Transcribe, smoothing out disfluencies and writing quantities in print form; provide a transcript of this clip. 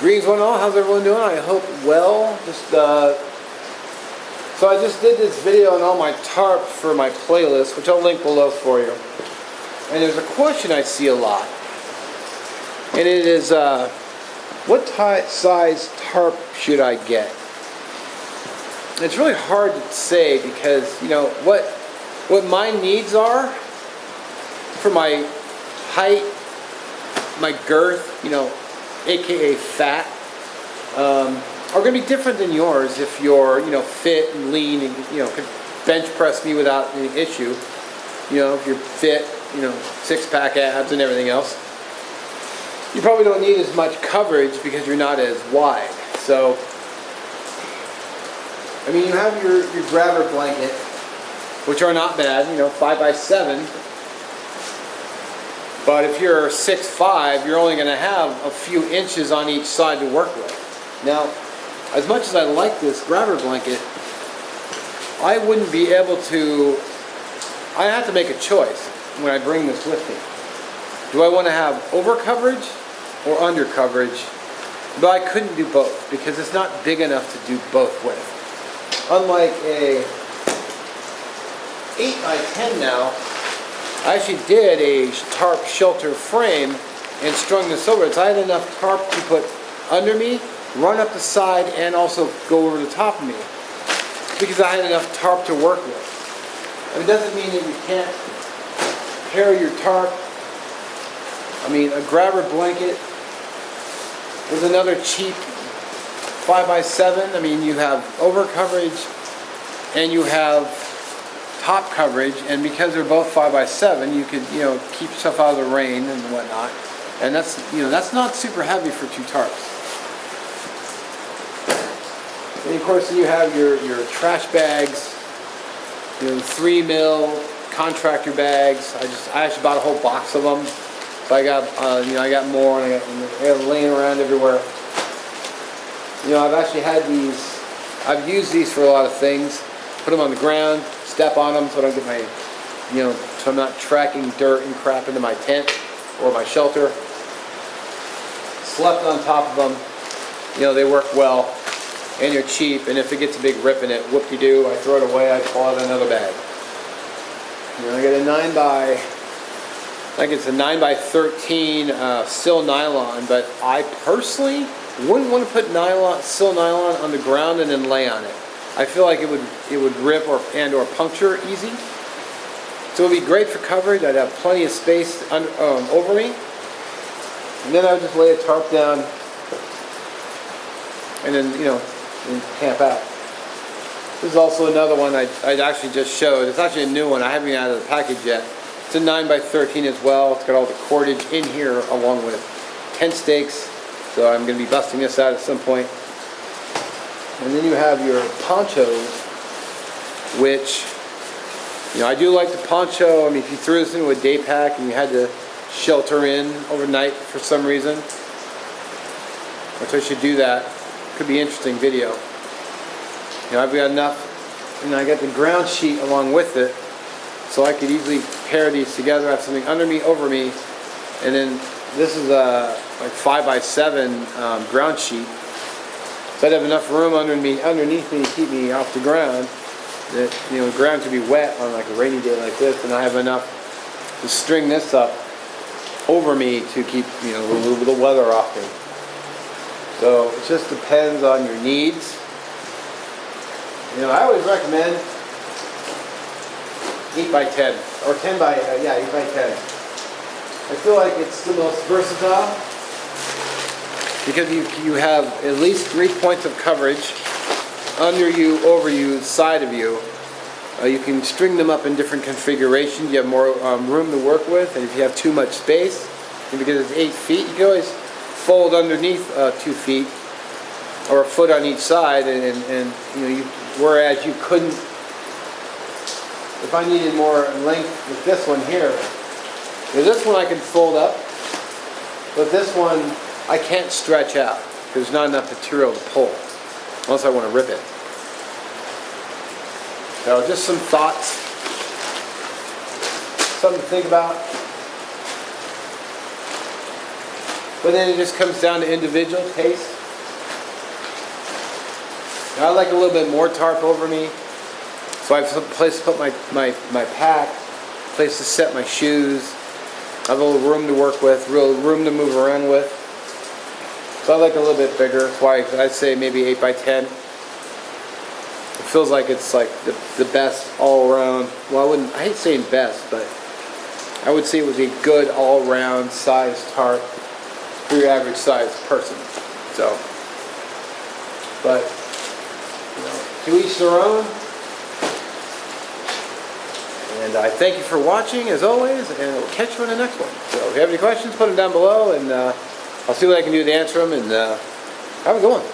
Greetings one and all, how's everyone doing? I hope well. So I just did this video on all my tarps for my playlist, which I'll link below for you. And there's a question I see a lot. And it is, what size tarp should I get? And it's really hard to say because, you know, what my needs are for my height, my girth, you know, aka fat, are going to be different than yours if you're, you know, fit and lean and, you know, could bench press me without any issue. You know, if you're fit, you know, six-pack abs and everything else. You probably don't need as much coverage because you're not as wide. So, I mean, you have your grabber blanket, which are not bad, you know, 5x7. But if you're 6'5", you're only going to have a few inches on each side to work with. Now, as much as I like this grabber blanket, I wouldn't be able to, I have to make a choice when I bring this with me. Do I want to have over coverage or under coverage? But I couldn't do both because it's not big enough to do both with. Unlike a 8x10 now, I actually did a tarp shelter frame and strung this over it. So I had enough tarp to put under me, run up the side, and also go over the top of me. Because I had enough tarp to work with. It doesn't mean that you can't pair your tarp. I mean, a grabber blanket with another cheap 5x7. I mean, you have over coverage and you have top coverage, and because they're both 5x7, you could, you know, keep stuff out of the rain and whatnot. And that's, you know, that's not super heavy for two tarps. And of course, you have your trash bags, you know, 3 mil contractor bags. I actually bought a whole box of them. So I got, you know, I got more, and they're laying around everywhere. You know, I've actually had these. I've used these for a lot of things. Put them on the ground, step on them so I don't get my, you know, so I'm not tracking dirt and crap into my tent or my shelter. Slept on top of them. You know, they work well, and they're cheap. And if it gets a big rip in it, whoop-de-doo, I throw it away. I pull out another bag. You know, I get a 9x, I think it's a 9x13 sill nylon, but I personally wouldn't want to put sill nylon on the ground and then lay on it. I feel like it would rip or puncture easy. So it would be great for coverage. I'd have plenty of space over me. And then I would just lay a tarp down and then, you know, and camp out. This is also another one I actually just showed. It's actually a new one. I haven't even out of the package yet. It's a 9x13 as well. It's got all the cordage in here along with tent stakes. So I'm going to be busting this out at some point. And then you have your ponchos, which, you know, I do like the poncho. I mean, if you threw this into a day pack and you had to shelter in overnight for some reason, which I should do that. Could be an interesting video. You know, I've got enough, and I got the ground sheet along with it, so I could easily pair these together. I have something under me, over me, and then this is a like 5x7 ground sheet. So I'd have enough room underneath me to keep me off the ground. That, you know, the ground could be wet on like a rainy day like this, and I have enough to string this up over me to keep, you know, the weather off me. So it just depends on your needs. You know, I always recommend 8x10 or 8x10. I feel like it's the most versatile because you have at least 3 points of coverage under you, over you, side of you. You can string them up in different configurations. You have more room to work with, and if you have too much space, and because it's 8 feet, you can always fold underneath 2 feet or a foot on each side, and you know, whereas you couldn't, if I needed more length with this one here, this one I can fold up, but this one I can't stretch out because there's not enough material to pull unless I want to rip it. So just some thoughts, something to think about. But then it just comes down to individual taste. I like a little bit more tarp over me, so I have a place to put my pack, place to set my shoes. I have a little room to work with, real room to move around with. So I like a little bit bigger. That's why I'd say maybe 8 by 10. It feels like it's like the best all around. Well, I hate saying best, but I would say it would be a good all around size tarp for your average size person. So, but you know, to each their own. And I thank you for watching as always, and we'll catch you in the next one. So if you have any questions, put them down below, and I'll see what I can do to answer them, and have a good one.